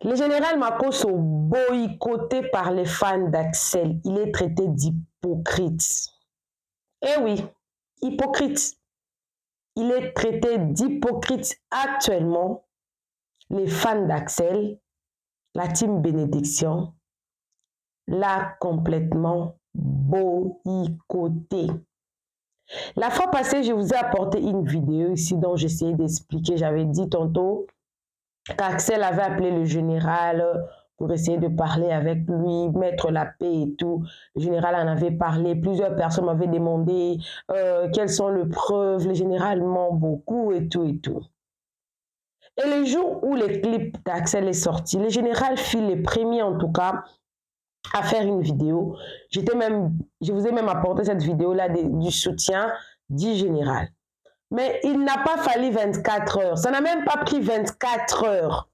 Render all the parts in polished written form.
Le général Makosso, boycotté par les fans d'Axel, il est traité d'hypocrite. Eh oui, hypocrite. Il est traité d'hypocrite actuellement. Les fans d'Axel, la team Bénédiction, l'a complètement boycotté. La fois passée, je vous ai apporté une vidéo ici dont j'essayais d'expliquer. J'avais dit tantôt qu'Axel avait appelé le général pour essayer de parler avec lui, mettre la paix et tout. Le général en avait parlé. Plusieurs personnes m'avaient demandé quelles sont les preuves. Le général ment beaucoup et tout et tout. Et le jour où le clip d'Axel est sorti, le général fut le premier en tout cas à faire une vidéo. Je vous ai même apporté cette vidéo-là du soutien du général. Mais il n'a pas fallu 24 heures. Ça n'a même pas pris 24 heures.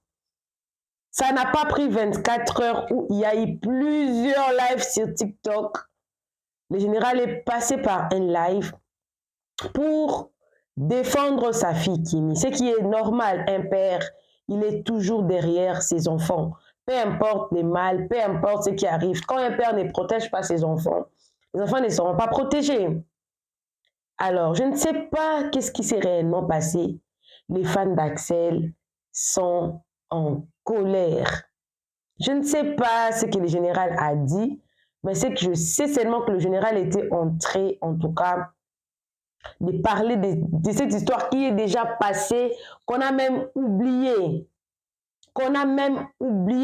Ça n'a pas pris 24 heures où il y a eu plusieurs lives sur TikTok. Le général est passé par un live pour défendre sa fille Kimi. Ce qui est normal, un père, il est toujours derrière ses enfants. Peu importe les mal, peu importe ce qui arrive. Quand un père ne protège pas ses enfants, les enfants ne seront pas protégés. Alors, je ne sais pas qu'est-ce qui s'est réellement passé. Les fans d'Axel sont en colère. Je ne sais pas ce que le général a dit, mais c'est que je sais seulement que le général était entré, en tout cas, de parler de cette histoire qui est déjà passée, qu'on a même oublié.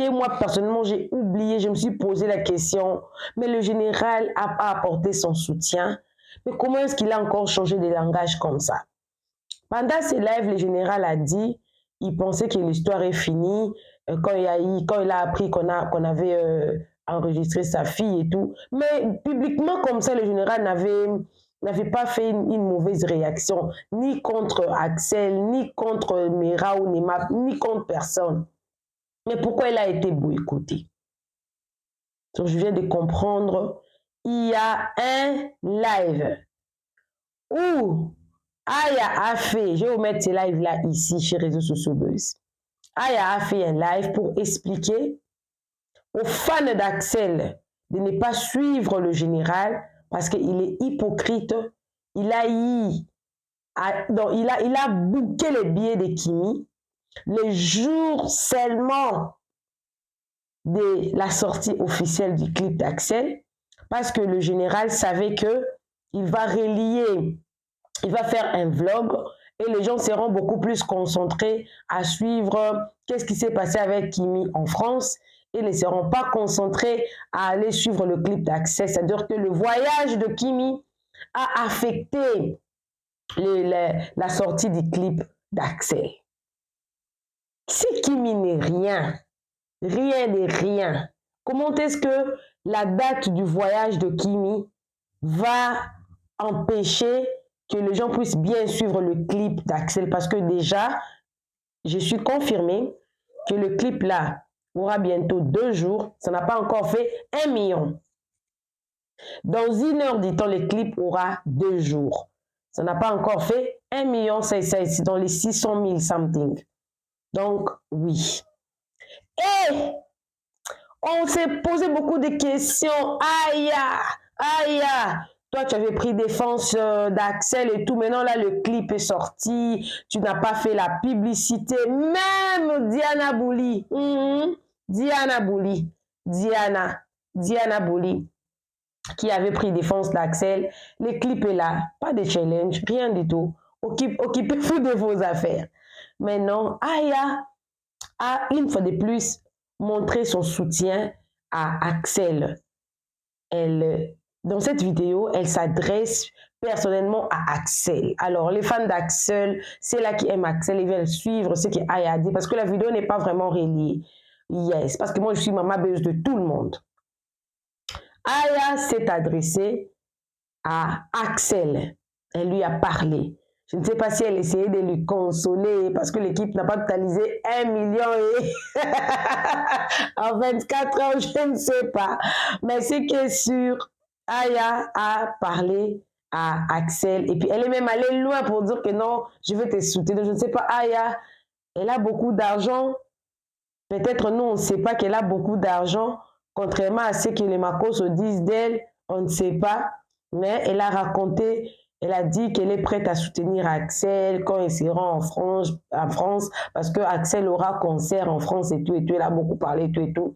Moi personnellement, j'ai oublié, je me suis posé la question, mais le général a apporté son soutien. Mais comment est-ce qu'il a encore changé de langage comme ça? Pendant ses lives, le général a dit, il pensait que l'histoire est finie, quand il a appris qu'on avait enregistré sa fille et tout. Mais publiquement comme ça, le général n'avait pas fait une mauvaise réaction, ni contre Axel, ni contre Mera ou Nema, ni contre personne. Mais pourquoi il a été boycotté? Donc, je viens de comprendre, il y a un live où Aya a fait, je vais vous mettre ce live-là ici chez Réseaux Sociaux Buzz. Aya a fait un live pour expliquer aux fans d'Axel de ne pas suivre le général parce qu'il est hypocrite. Il a booké les billets de Kimi le jour seulement de la sortie officielle du clip d'Axel parce que le général savait que il va faire un vlog et les gens seront beaucoup plus concentrés à suivre qu'est-ce qui s'est passé avec Kimi en France et ne seront pas concentrés à aller suivre le clip d'Axel. C'est-à-dire que le voyage de Kimi a affecté la sortie du clip d'Axel. Si Kimi n'est rien, rien n'est rien, comment est-ce que la date du voyage de Kimi va empêcher que les gens puissent bien suivre le clip d'Axel? Parce que déjà, je suis confirmée que le clip là aura bientôt 2 jours. Ça n'a pas encore fait 1 million. Dans 1 heure du temps, le clip aura 2 jours. Ça n'a pas encore fait 1 million, c'est dans les 600 000 something. Donc, oui. Et on s'est posé beaucoup de questions. Aïe, aïe, toi, tu avais pris défense d'Axel et tout. Maintenant, là, le clip est sorti. Tu n'as pas fait la publicité. Même Diana Bouli. Diana Bouli. Diana Bouli, qui avait pris défense d'Axel. Le clip est là. Pas de challenge. Rien du tout. Occupez-vous de vos affaires. Mais non, Aya a, une fois de plus, montré son soutien à Axel. Dans cette vidéo, elle s'adresse personnellement à Axel. Alors, les fans d'Axel, c'est là qui aiment Axel, ils veulent suivre ce qu'Aya a dit parce que la vidéo n'est pas vraiment reliée. Yes, parce que moi, je suis maman buzz de tout le monde. Aya s'est adressée à Axel. Elle lui a parlé. Je ne sais pas si elle essayait de lui consoler parce que l'équipe n'a pas totalisé 1 million et en 24 heures, je ne sais pas. Mais ce qui est sûr, Aya a parlé à Axel et puis elle est même allée loin pour dire que non, je vais te soutenir. Je ne sais pas, Aya, elle a beaucoup d'argent. Peut-être nous, on ne sait pas qu'elle a beaucoup d'argent, contrairement à ce que les Macos se disent d'elle, on ne sait pas. Mais elle a raconté, elle a dit qu'elle est prête à soutenir Axel quand il sera en France, parce que Axel aura concert en France et tout, elle a beaucoup parlé, tout et tout.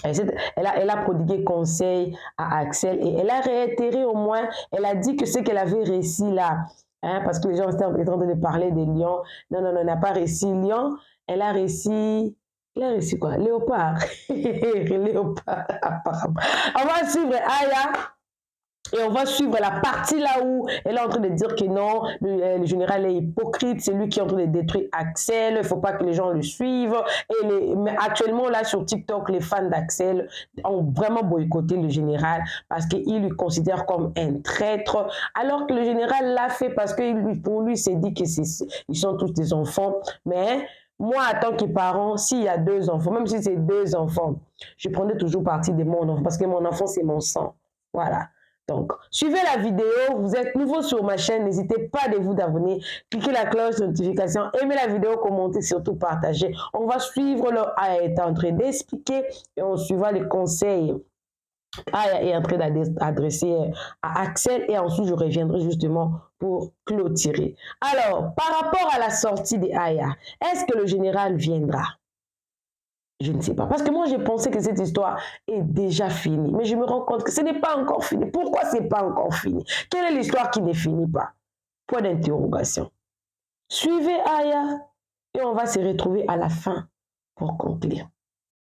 Elle a prodigué conseil à Axel et elle a réitéré au moins, elle a dit que ce qu'elle avait réussi là, hein, parce que les gens étaient en train de parler des lions. Non, non, non, elle n'a pas réussi lion, elle a réussi quoi? Léopard. Léopard, apparemment. On va suivre Aya. Et on va suivre la partie là où elle est en train de dire que non, le général est hypocrite, c'est lui qui est en train de détruire Axel, il ne faut pas que les gens le suivent. Mais actuellement, là, sur TikTok, les fans d'Axel ont vraiment boycotté le général parce qu'ils lui considèrent comme un traître, alors que le général l'a fait parce que pour lui, c'est dit qu'ils sont tous des enfants. Mais moi, en tant que parent, s'il y a 2 enfants, même si c'est 2 enfants, je prendrai toujours parti de mon enfant parce que mon enfant, c'est mon sang. Voilà. Donc, suivez la vidéo, vous êtes nouveau sur ma chaîne, n'hésitez pas de vous abonner, cliquez la cloche de notification, aimez la vidéo, commentez, surtout partagez. On va suivre le Aya est en train d'expliquer et on suivra les conseils Aya est en train d'adresser à Axel et ensuite je reviendrai justement pour clôturer. Alors, par rapport à la sortie de Aya, est-ce que le général viendra? Je ne sais pas. Parce que moi, j'ai pensé que cette histoire est déjà finie. Mais je me rends compte que ce n'est pas encore fini. Pourquoi ce n'est pas encore fini? Quelle est l'histoire qui ne finit pas? Point d'interrogation. Suivez Aya et on va se retrouver à la fin pour conclure.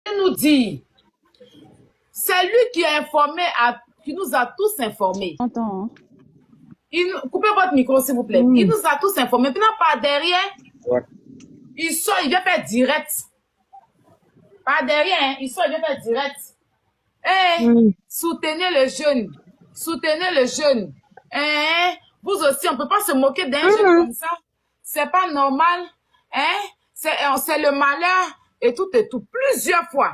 Il nous dit, c'est lui qui a informé, qui nous a tous informés. Coupez votre micro, s'il vous plaît. Il nous a tous informés. Puis là, par derrière, il sort, il vient faire direct. Pas derrière, hein, il sort, il vient faire direct. Soutenez le jeune. Soutenez le jeune. Vous aussi, on ne peut pas se moquer d'un jeune comme ça. C'est pas normal. C'est le malheur et tout et tout. Plusieurs fois.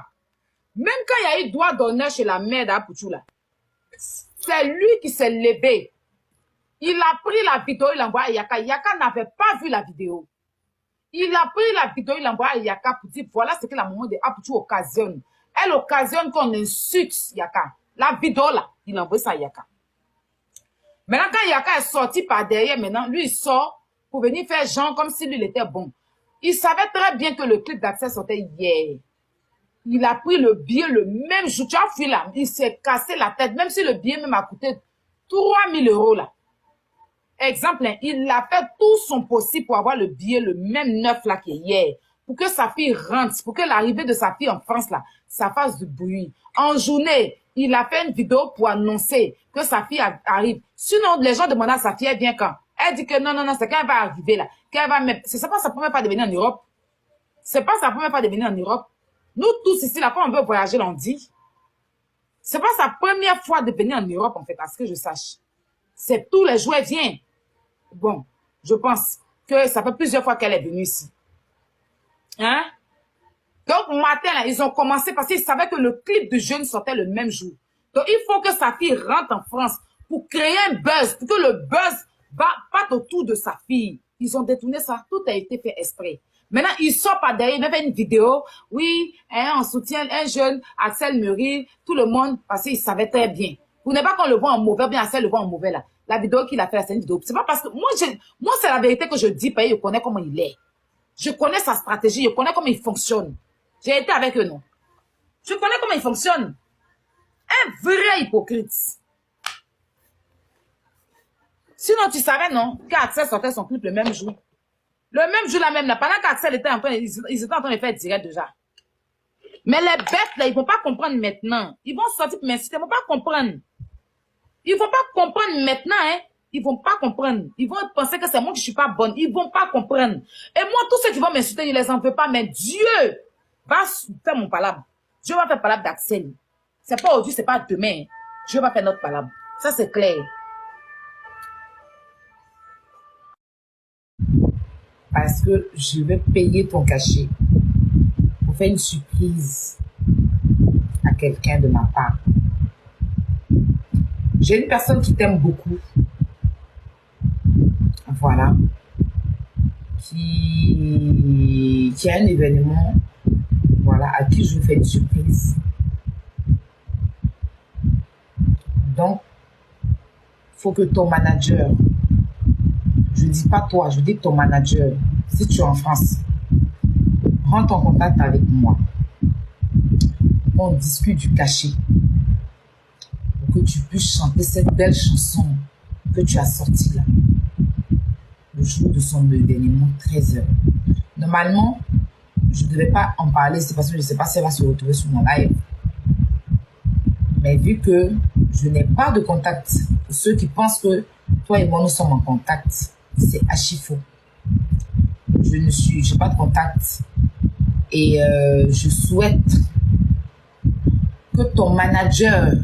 Même quand il y a eu droit d'honneur chez la mère d'Apouchou, c'est lui qui s'est levé. Il a pris la vidéo, il l'a envoyé à Yaka. Yaka n'avait pas vu la vidéo. Il a pris la vidéo, il l'a envoyé à Yaka pour dire voilà ce que la maman d'Apouchou occasionne. Elle occasionne qu'on insulte Yaka. La vidéo là, il a envoyé ça à Yaka. Maintenant, quand Yaka est sorti par derrière, maintenant, lui, il sort pour venir faire genre comme si lui, il était bon. Il savait très bien que le clip d'Axel sortait hier. Il a pris le billet le même jour. Tu as vu là, il s'est cassé la tête, même si le billet même a coûté 3000 € là. Exemple, hein, il a fait tout son possible pour avoir le billet le même neuf là qu'hier. Pour que sa fille rentre, pour que l'arrivée de sa fille en France là, ça fasse du bruit. En journée, il a fait une vidéo pour annoncer que sa fille arrive. Sinon, les gens demandaient à sa fille, elle vient quand? Elle dit que non, non, non, c'est quand elle va arriver là. Qu'elle va même... C'est pas sa première fois de venir en Europe. C'est pas sa première fois de venir en Europe. Nous tous ici, là, quand on veut voyager, on dit. C'est pas sa première fois de venir en Europe, en fait, à ce que je sache. C'est tous les jours, elle vient. Bon, je pense que ça fait plusieurs fois qu'elle est venue ici. Hein? Donc, matin, là, ils ont commencé parce qu'ils savaient que le clip de jeune sortait le même jour. Donc, il faut que sa fille rentre en France pour créer un buzz, pour que le buzz parte autour de sa fille. Ils ont détourné ça. Tout a été fait exprès. Maintenant, il sort par derrière, il fait une vidéo. Oui, hein, on soutient un jeune, Axel Muril, tout le monde, parce qu'il savait très bien. Vous n'avez pas qu'on le voit en mauvais, bien Axel le voit en mauvais, là. La vidéo qu'il a fait, c'est une vidéo. C'est pas parce que, moi, c'est la vérité que je dis, parce que je connais comment il est. Je connais sa stratégie, je connais comment il fonctionne. J'ai été avec eux, non. Je connais comment il fonctionne. Un vrai hypocrite. Sinon, tu savais, non, qu'Axel sortait son clip le même jour. Le même jour, là même, là, pendant qu'Axel était en train, ils étaient en train de faire direct déjà. Mais les bêtes, là, ils vont pas comprendre maintenant. Ils vont sortir pour m'insulter, ils vont pas comprendre. Ils vont pas comprendre maintenant, hein. Ils vont pas comprendre. Ils vont penser que c'est moi qui suis pas bonne. Ils vont pas comprendre. Et moi, tous ceux qui vont m'insulter, je les en veux pas, mais Dieu va faire mon palabre. Dieu va faire palabre d'Axel. C'est pas aujourd'hui, c'est pas demain. Dieu va faire notre palabre. Ça, c'est clair. Parce que je vais payer ton cachet pour faire une surprise à quelqu'un de ma part. J'ai une personne qui t'aime beaucoup. Voilà. Qui a un événement. voilà, à qui je fais une surprise. Donc, il faut que ton manager, je ne dis pas toi, je dis ton manager, si tu es en France, rentre en contact avec moi. On discute du cachet pour que tu puisses chanter cette belle chanson que tu as sortie là, le jour de son événement, 13h. Normalement, je ne devais pas en parler, c'est parce que je ne sais pas si elle va se retrouver sur mon live. Mais vu que je n'ai pas de contact, pour ceux qui pensent que toi et moi nous sommes en contact, c'est archi faux. Je n'ai pas de contact et je souhaite que ton manager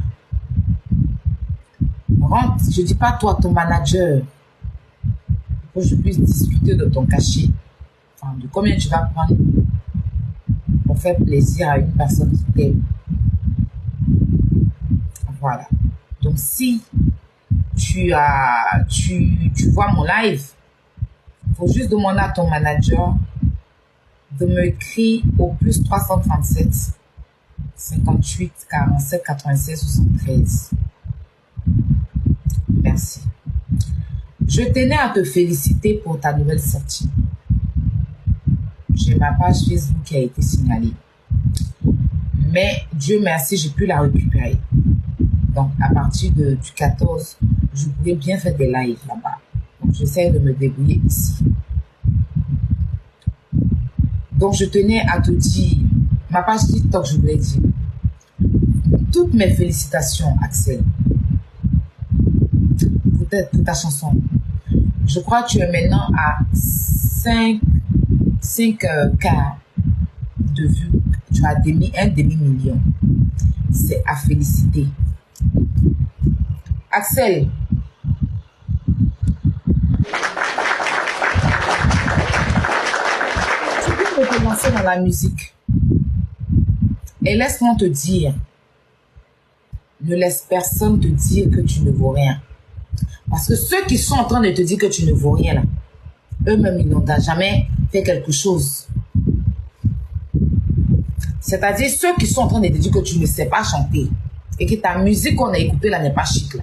rentre, je ne dis pas toi, ton manager, pour que je puisse discuter de ton cachet, enfin, de combien tu vas prendre pour faire plaisir à une personne qui t'aime. Voilà. Donc, si tu vois mon live, il faut juste demander à ton manager de me écrire au plus 337 58 47 96 73. Merci. Je tenais à te féliciter pour ta nouvelle sortie. J'ai ma page Facebook qui a été signalée. Mais Dieu merci, j'ai pu la récupérer. Donc, à partir du 14, je pourrais bien faire des lives là-bas. Donc, j'essaie de me débrouiller ici. Donc, je tenais à te dire, ma page TikTok, je voulais dire, toutes mes félicitations, Axel, pour ta chanson. Je crois que tu es maintenant à 5 K de vues. Tu as un demi-million. C'est à féliciter. Axel, tu peux me commencer dans la musique. Et laisse-moi te dire, ne laisse personne te dire que tu ne vaux rien. Parce que ceux qui sont en train de te dire que tu ne vaux rien, là, eux-mêmes, ils n'ont jamais fait quelque chose. C'est-à-dire ceux qui sont en train de te dire que tu ne sais pas chanter et que ta musique qu'on a écoutée là n'est pas chic là.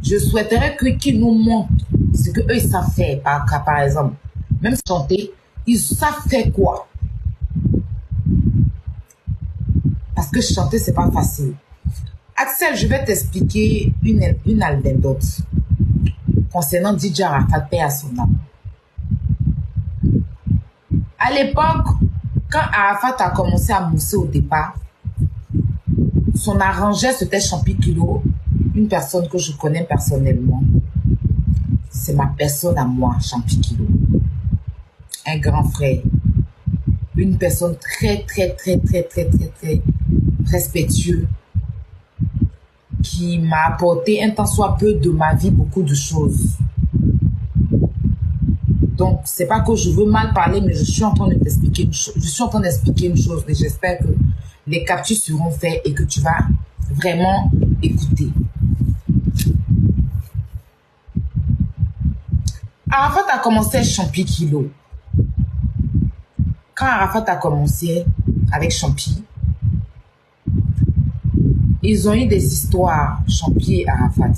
Je souhaiterais qu'ils nous montrent ce qu'eux ils savent faire. Par exemple, même chanter, ils savent faire quoi? Parce que chanter, c'est pas facile. Axel, je vais t'expliquer une anecdote concernant DJ Arafat, paix à son âme. À l'époque, quand Arafat a commencé à mousser au départ, son arrangeur, c'était Champi Kilo, une personne que je connais personnellement. C'est ma personne à moi, Champi Kilo. Un grand frère. Une personne très respectueux qui m'a apporté un tant soit peu de ma vie beaucoup de choses. Donc, c'est pas que je veux mal parler, mais je suis en train de t'expliquer une chose. Je suis en train d'expliquer une chose et j'espère que les captures seront faites et que tu vas vraiment écouter. Arafat a commencé à Champi Kilo. Quand Arafat a commencé avec Champi, ils ont eu des histoires, Champi et Arafat.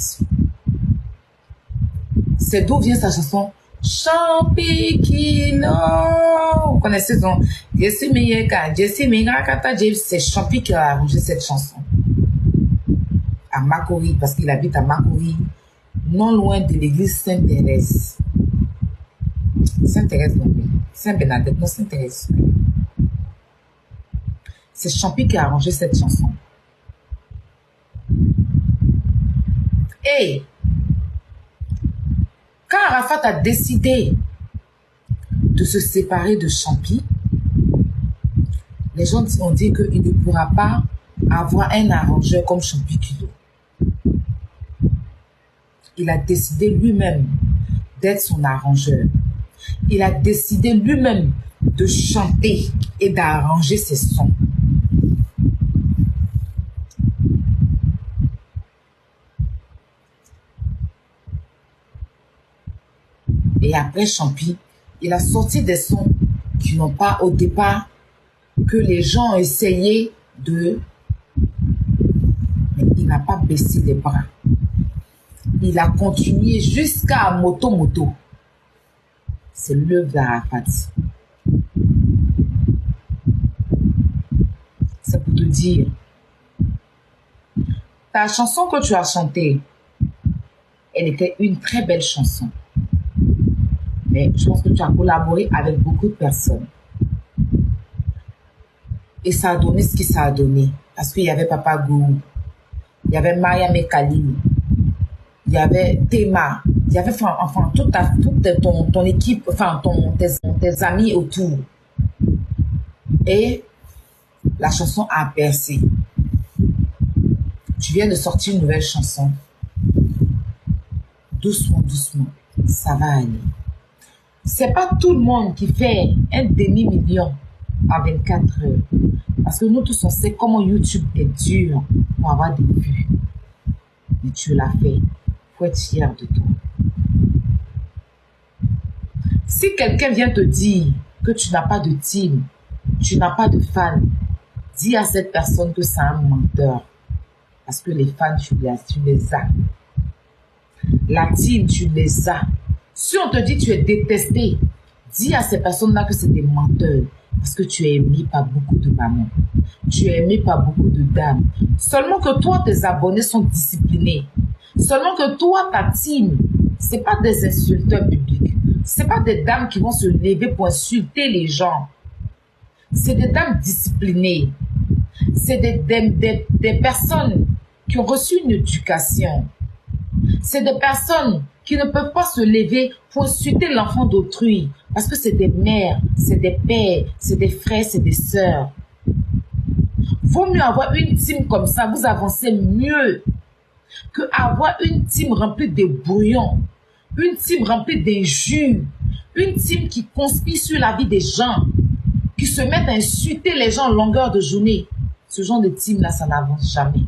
C'est d'où vient sa chanson Champi Kilo. Vous connaissez son c'est Champi qui a arrangé cette chanson. À Makori, parce qu'il habite à Makori, non loin de l'église Sainte-Thérèse. Sainte-Thérèse, non, Saint-Bernadette, non, Sainte-Thérèse. C'est Champi qui a arrangé cette chanson. Et quand Arafat a décidé de se séparer de Champi, les gens ont dit qu'il ne pourra pas avoir un arrangeur comme Champi Kilo. Il a décidé lui-même d'être son arrangeur. Il a décidé lui-même de chanter et d'arranger ses sons. Et après Champi, il a sorti des sons qui n'ont pas au départ que les gens ont essayé de... Mais il n'a pas baissé les bras. Il a continué jusqu'à Moto. C'est l'œuvre d'Arafat. C'est pour te dire, ta chanson que tu as chantée, elle était une très belle chanson. Mais je pense que tu as collaboré avec beaucoup de personnes. Et ça a donné ce que ça a donné. Parce qu'il y avait Papa Gou, il y avait Maya Mekali, il y avait Théma, il y avait enfin toute ton équipe, enfin tes amis autour. Et la chanson a percé. Tu viens de sortir une nouvelle chanson. Doucement, ça va aller. C'est pas tout le monde qui fait un demi-million en 24 heures. Parce que nous tous, on sait comment YouTube est dur pour avoir des vues. Mais tu l'as fait. Faut être fier de toi. Si quelqu'un vient te dire que tu n'as pas de team, tu n'as pas de fans, dis à cette personne que c'est un menteur. Parce que les fans, tu les as. La team, tu les as. Si on te dit que tu es détesté, dis à ces personnes-là que c'est des menteurs. Parce que tu es aimé par beaucoup de mamans. Tu es aimé par beaucoup de dames. Seulement que toi, tes abonnés sont disciplinés. Seulement que toi, ta team, c'est pas des insulteurs publics. C'est pas des dames qui vont se lever pour insulter les gens. C'est des dames disciplinées. C'est des personnes qui ont reçu une éducation. C'est des personnes qui ne peuvent pas se lever pour insulter l'enfant d'autrui. Parce que c'est des mères, c'est des pères, c'est des frères, c'est des sœurs. Vaut mieux avoir une team comme ça, vous avancez mieux que avoir une team remplie de bouillons, une team remplie d'injures, une team qui conspire sur la vie des gens, qui se mettent à insulter les gens en longueur de journée. Ce genre de team-là, ça n'avance jamais.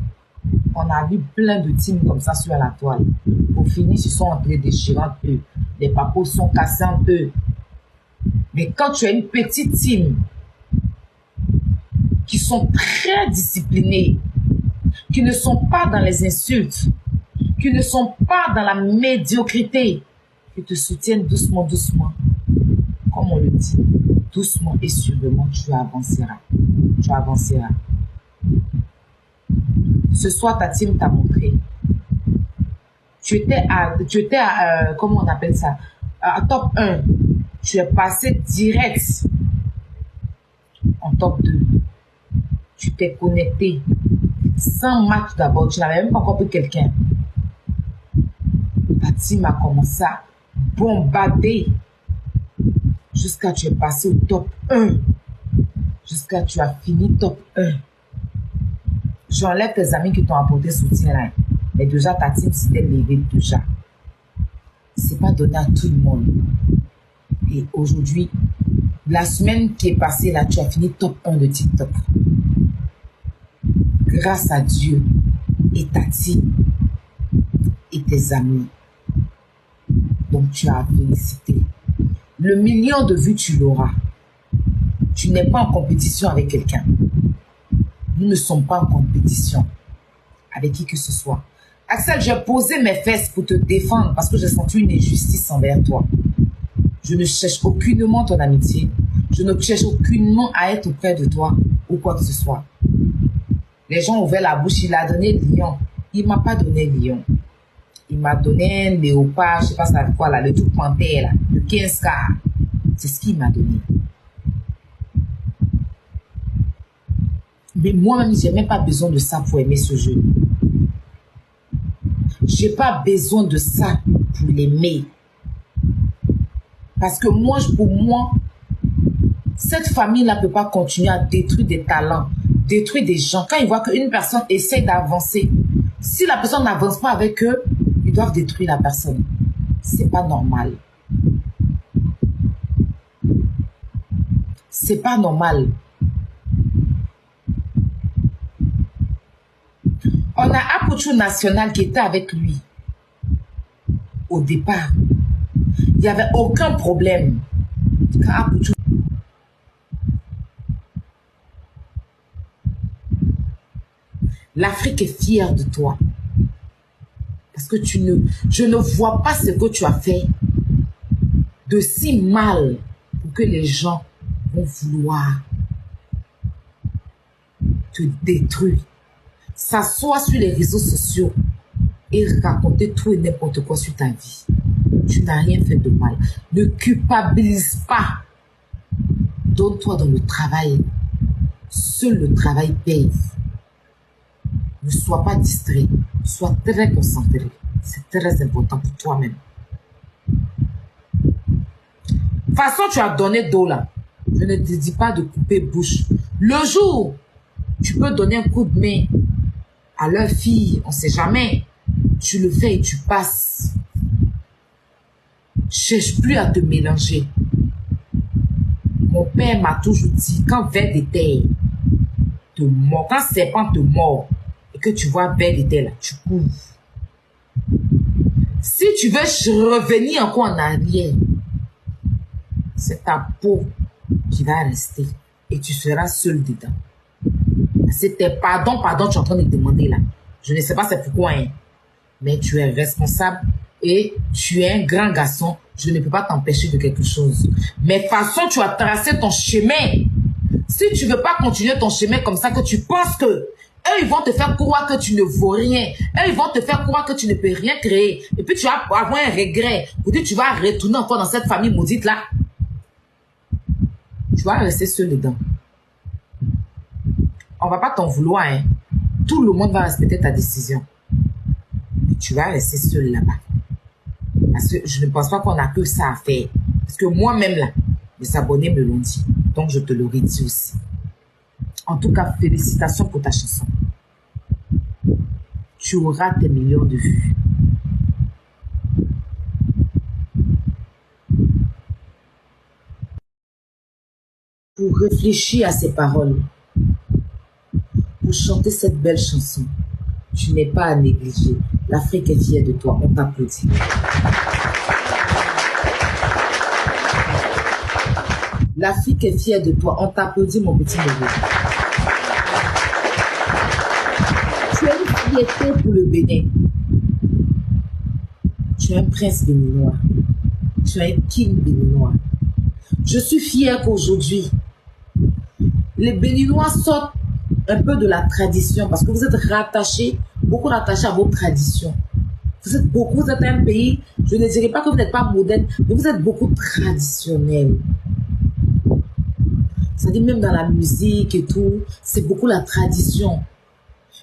On a vu plein de teams comme ça sur la toile. Pour finir, ils sont entrés déchirants un peu. Les papos sont cassés un peu. Mais quand tu as une petite team qui sont très disciplinés, qui ne sont pas dans les insultes, qui ne sont pas dans la médiocrité, qui te soutiennent doucement, comme on le dit, doucement et sûrement, tu avanceras. Tu avanceras. Ce soir, ta team t'a montré. Tu étais à comment on appelle ça, à top 1. Tu es passé direct en top 2. Tu t'es connecté. Sans match d'abord, tu n'avais même pas encore pris quelqu'un. Ta team a commencé à bombarder jusqu'à tu es passé au top 1. Jusqu'à tu as fini top 1. J'enlève tes amis qui t'ont apporté soutien là. Mais déjà, ta team s'était levée déjà. C'est pas donné à tout le monde. Et aujourd'hui, la semaine qui est passée là, tu as fini top 1 de TikTok. Grâce à Dieu et ta team et tes amis. Donc tu as félicité. Le million de vues, tu l'auras. Tu n'es pas en compétition avec quelqu'un. Nous ne sommes pas en compétition avec qui que ce soit. Axel, j'ai posé mes fesses pour te défendre parce que j'ai senti une injustice envers toi. Je ne cherche aucunement ton amitié. Je ne cherche aucunement à être auprès de toi ou quoi que ce soit. Les gens ont ouvert la bouche, il a donné lion. Il ne m'a pas donné lion. Il m'a donné un léopard, je ne sais pas ça quoi là, le tout panthère là, le 15K. C'est ce qu'il m'a donné. Mais moi-même, je n'ai même pas besoin de ça pour aimer ce jeu. Je n'ai pas besoin de ça pour l'aimer. Parce que moi, pour moi, cette famille-là ne peut pas continuer à détruire des talents, détruire des gens. Quand ils voient qu'une personne essaie d'avancer, si la personne n'avance pas avec eux, ils doivent détruire la personne. C'est pas normal. C'est pas normal. On a Apuchu National qui était avec lui au départ. Il n'y avait aucun problème. Quand Apuchu... L'Afrique est fière de toi. Parce que je ne vois pas ce que tu as fait de si mal pour que les gens vont vouloir te détruire. S'asseoir sur les réseaux sociaux et raconter tout et n'importe quoi sur ta vie. Tu n'as rien fait de mal. Ne culpabilise pas. Donne-toi dans le travail. Seul le travail paye. Ne sois pas distrait. Sois très concentré. C'est très important pour toi-même. De toute façon, tu as donné d'eau là. Je ne te dis pas de couper bouche. Le jour, tu peux donner un coup de main à leur fille, on ne sait jamais. Tu le fais et tu passes. Cherche plus à te mélanger. Mon père m'a toujours dit, quand vers des terres te mord, quand serpent te mord, et que tu vois vers des terres là, tu cours. Si tu veux revenir encore en arrière, c'est ta peau qui va rester et tu seras seul dedans. C'était pardon, tu es en train de demander là. Je ne sais pas c'est pourquoi, hein. Mais tu es responsable et tu es un grand garçon. Je ne peux pas t'empêcher de quelque chose. Mais de toute façon, tu as tracé ton chemin. Si tu ne veux pas continuer ton chemin comme ça, que tu penses que eux, ils vont te faire croire que tu ne vaux rien. Eux, ils vont te faire croire que tu ne peux rien créer. Et puis, tu vas avoir un regret. Pour dire, tu vas retourner encore dans cette famille maudite là. Tu vas rester seul dedans. On va pas t'en vouloir, hein. Tout le monde va respecter ta décision. Mais tu vas rester seul là-bas. Parce que je ne pense pas qu'on a que ça à faire. Parce que moi-même là, les abonnés me l'ont dit. Donc, je te l'aurais dit aussi. En tout cas, félicitations pour ta chanson. Tu auras tes millions de vues. Pour réfléchir à ces paroles, pour chanter cette belle chanson, tu n'es pas à négliger. L'Afrique est fière de toi. On t'applaudit. L'Afrique est fière de toi. On t'applaudit, mon petit bébé. Tu es une fierté pour le Bénin. Tu es un prince béninois. Tu es un king béninois. Je suis fière qu'aujourd'hui, les Béninois sortent un peu de la tradition parce que vous êtes rattachés, beaucoup rattachés à vos traditions. Vous êtes un pays, je ne dirais pas que vous n'êtes pas moderne, mais vous êtes beaucoup traditionnel. C'est-à-dire même dans la musique et tout, c'est beaucoup la tradition.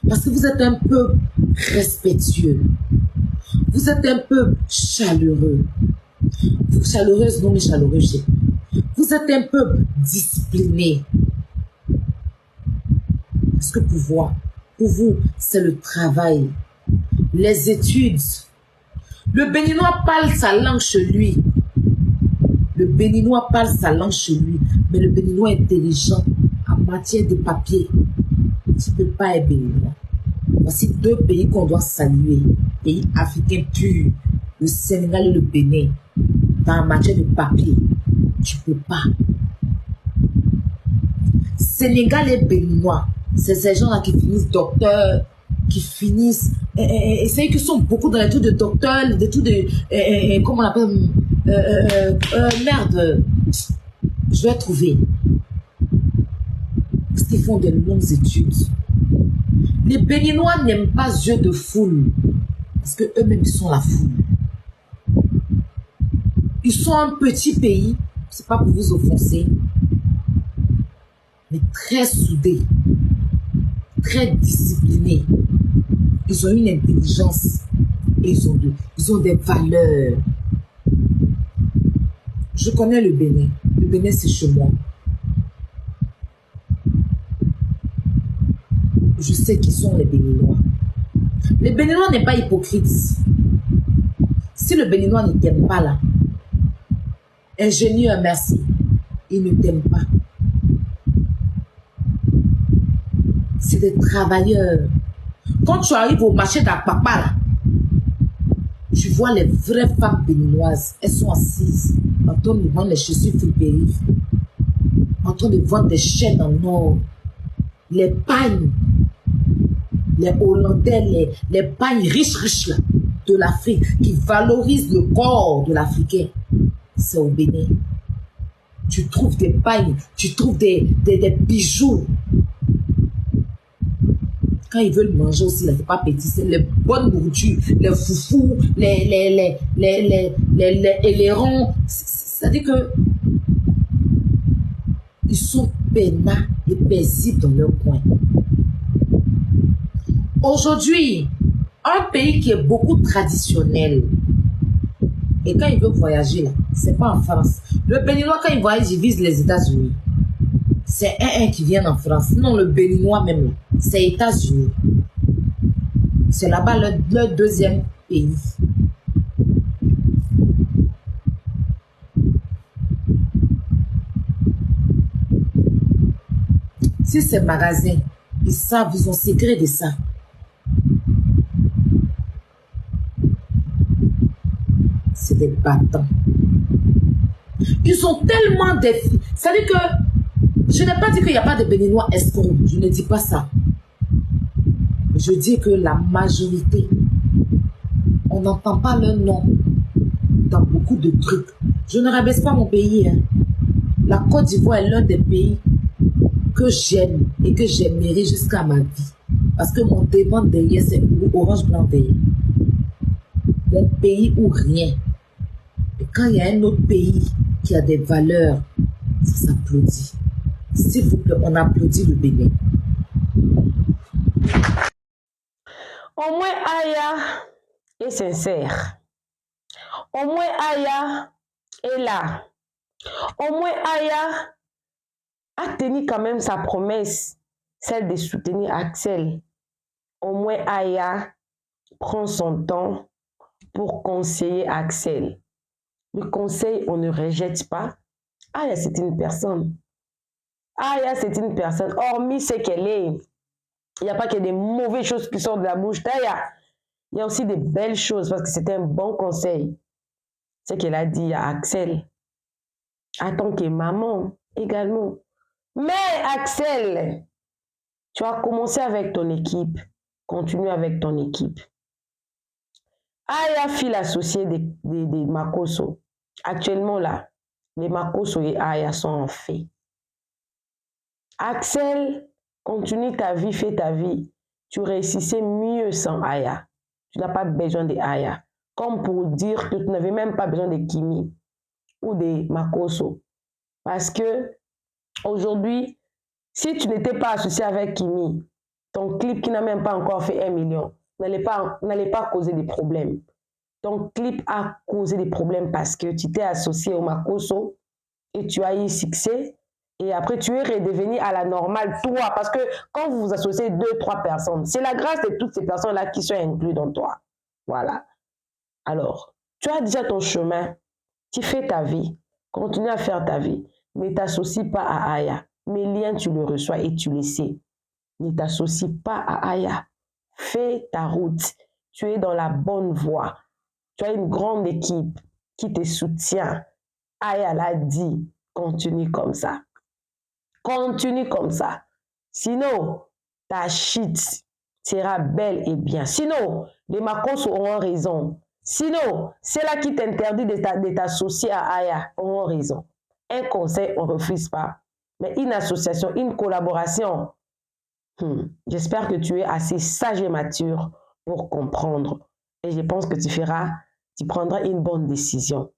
Parce que vous êtes un peu respectueux. Vous êtes un peu chaleureux. Chaleureuse, non mais chaleureux, vous êtes un peu discipliné. Parce que pour vous, c'est le travail, les études. Le Béninois parle sa langue chez lui. Le Béninois parle sa langue chez lui. Mais le Béninois est intelligent en matière de papier. Tu ne peux pas être Béninois. Voici deux pays qu'on doit saluer. Pays africains purs. Le Sénégal et le Bénin. Dans la matière de papier, tu ne peux pas. Sénégal et Béninois, c'est ces gens-là qui finissent docteurs, qui finissent... c'est eux qui sont beaucoup dans les trucs de docteurs, des trucs de... comment on appelle... merde. Je vais trouver. Parce qu'ils font de longues études. Les Béninois n'aiment pas ce jeu de foule. Parce qu'eux-mêmes, ils sont la foule. Ils sont un petit pays, c'est pas pour vous offenser, mais très soudés, très disciplinés. Ils ont une intelligence et ils ont des valeurs. Je connais le Bénin. Le Bénin, c'est chez moi. Je sais qui sont les Béninois. Les Béninois n'est pas hypocrite. Si le Béninois ne t'aime pas là, ingénieur, merci. Il ne t'aime pas. C'est des travailleurs. Quand tu arrives au marché d'Apapa, là, tu vois les vraies femmes béninoises. Elles sont assises en train de vendre les chaussures Fripéry, en train de vendre des chaînes en or, les pagnes, les Hollandais, les pailles riches là, de l'Afrique, qui valorisent le corps de l'Africain, c'est au Bénin. Tu trouves des pailles, tu trouves des bijoux. Quand ils veulent manger aussi, là, c'est pas petit, c'est les bonnes nourritures, les foufous, les ailerons. C'est-à-dire que ils sont peinards et paisibles dans leur coin. Aujourd'hui, un pays qui est beaucoup traditionnel, et quand il veut voyager, là, c'est pas en France. Le Béninois, quand il voyage, il vise les États-Unis. C'est un qui vient en France. Non, le Béninois même, c'est États-Unis. C'est là-bas leur deuxième pays. Si ces magasins, ils savent, ils ont secret de ça. C'est des battants. Ils ont tellement défi. C'est-à-dire que je n'ai pas dit qu'il n'y a pas de Béninois escrocs. Je ne dis pas ça. Je dis que la majorité, on n'entend pas leur nom dans beaucoup de trucs. Je ne rabaisse pas mon pays. Hein. La Côte d'Ivoire est l'un des pays que j'aime et que j'aimerais jusqu'à ma vie. Parce que mon dépend derrière, c'est orange blanc derrière. Mon pays ou rien. Et quand il y a un autre pays qui a des valeurs, ça s'applaudit. S'il vous plaît, on applaudit le Bénin. Au moins, Aya est sincère. Au moins, Aya est là. Au moins, Aya a tenu quand même sa promesse, celle de soutenir Axel. Au moins, Aya prend son temps pour conseiller Axel. Le conseil, on ne rejette pas. Aya, c'est une personne. Aya, c'est une personne. Hormis ce qu'elle est, il n'y a pas que des mauvaises choses qui sortent de la bouche d'Aya. Il y a aussi des belles choses parce que c'était un bon conseil. Ce qu'elle a dit à Axel. En tant que maman également. Mais Axel, tu as commencé avec ton équipe. Continue avec ton équipe. Aya, fille associée des Makosso. Actuellement là, les Makosso et Aya sont en fait. Axel, continue ta vie, fais ta vie. Tu réussissais mieux sans Aya. Tu n'as pas besoin de Aya. Comme pour dire que tu n'avais même pas besoin de Kimi ou de Makosso. Parce que aujourd'hui, si tu n'étais pas associé avec Kimi, ton clip qui n'a même pas encore fait 1 million n'allait pas causer des problèmes. Ton clip a causé des problèmes parce que tu t'es associé au Makosso et tu as eu succès. Et après, tu es redevenu à la normale, toi. Parce que quand vous vous associez 2-3 personnes, c'est la grâce de toutes ces personnes-là qui sont incluses dans toi. Voilà. Alors, tu as déjà ton chemin. Tu fais ta vie. Continue à faire ta vie. Ne t'associe pas à Aya. Mes liens, tu le reçois et tu les sais. Ne t'associe pas à Aya. Fais ta route. Tu es dans la bonne voie. Tu as une grande équipe qui te soutient. Aya l'a dit. Continue comme ça. Continue comme ça. Sinon, ta shit sera belle et bien. Sinon, les Makosso auront raison. Sinon, ceux-là qui t'interdit de t'associer à Aya auront raison. Un conseil, on ne refuse pas. Mais une association, une collaboration, j'espère que tu es assez sage et mature pour comprendre. Et je pense que tu prendras une bonne décision.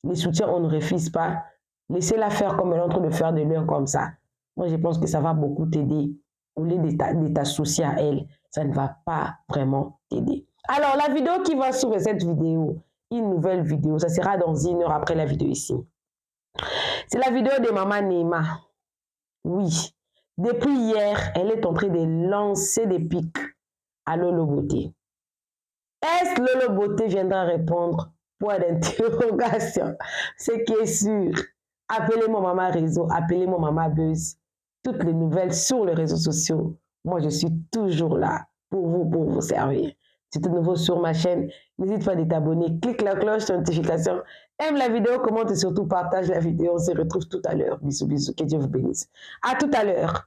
Les soutiens, on ne refuse pas. Laissez-la faire comme elle est en train de faire de l'un comme ça. Moi, je pense que ça va beaucoup t'aider. Au lieu de t'associer à elle, ça ne va pas vraiment t'aider. Alors, la vidéo qui va suivre cette vidéo, une nouvelle vidéo, ça sera dans 1 heure après la vidéo ici. C'est la vidéo de maman Neema. Oui, depuis hier, elle est en train de lancer des pics à Lolo Beauté. Est-ce que Lolo Beauté viendra répondre? Point d'interrogation. Ce qui est sûr. Appelez-moi Maman Réseau, appelez-moi Maman Buzz. Toutes les nouvelles sur les réseaux sociaux. Moi, je suis toujours là pour vous servir. Si tu es nouveau sur ma chaîne, n'hésite pas à t'abonner. Clique la cloche de notification. Aime la vidéo, commente et surtout partage la vidéo. On se retrouve tout à l'heure. Bisous, bisous. Que Dieu vous bénisse. À tout à l'heure.